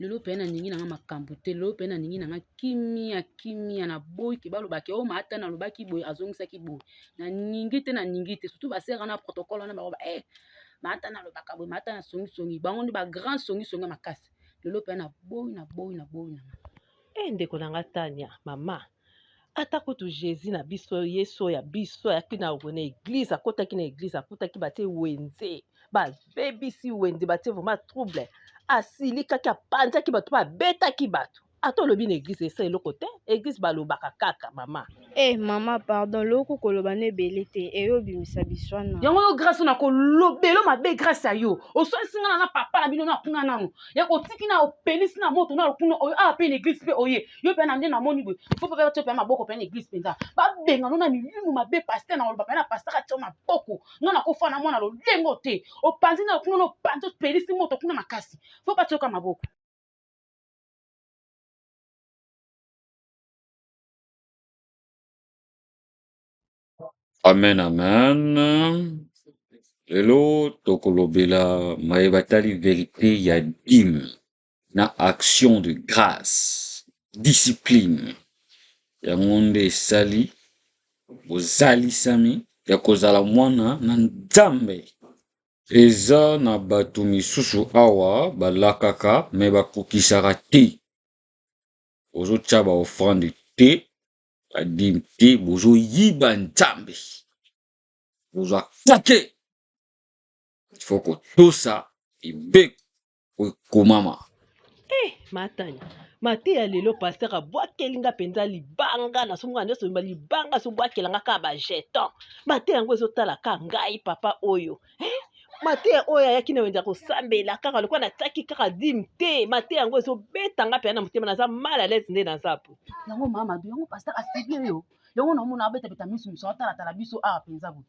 lelo pe na ningi nanga makambo te lelo pe na ningi nanga kimia na boy ke balobaki o mata na lobaki boy azongisaki boy na ningi te surtout basera na protocole na baroba mata na lobaka boy mata na songi bango ndi ba grand songi makasi lelo pe na boy na ndeko nanga Tania mama atako tu Jésus na biso yesu ya biso ayaki na église akotaki na église akutaki batie wenze babebisi wenze batie vraiment trouble asilikaki apanzaki bato babetaki bato ata olobi na église esa eloko te église balobaka kaka mama mama pardon loko koloba na ebele te eyobimisa biso wana yango yo grâce na kolobelo mabe grâce ya yo ososinga na papa na bino na kuna nano ya kotiki na opelisi na moto na kuna oyo pe na église pe oye yo pe na nde na moni boye faut pe to pe maboko pe na église penza ba benga no na milimu mabe pasteur na oloba pe na pasteur atio maboko ngana ko fana mwana lo lengo te opanzi na kuna no panzo pelisi moto kuna makasi faut pas toka maboko. Amen, amen. Lelo tokolobela mayebatali vérité ya dîme na action de grâce, discipline. Yango nde esali ozalisami ya kozala mwana na Nzambe. Eza na bato misusu awa balakaka me bakokisaka te. Ozotia ba offrande te, badime te, bozoyiba Nzambe. Bozwa kake. Il faut kotosa ebe komama. matanya mate ya lelo pasteur abwakelinga penza libanga na somonga nyonso libanga sobwakelanga kaka bajeton mate yango ezotalaka ngai papa oyo mate oyo ayaki na wenza kosambela kaka lokola natiaki kaka dime te mate yango ezobetanga mpenza na motema naza mal à l'aise nde naza po yango mama yango pasteur asibi yo yango na mona abeta miso atala biso awa penza boye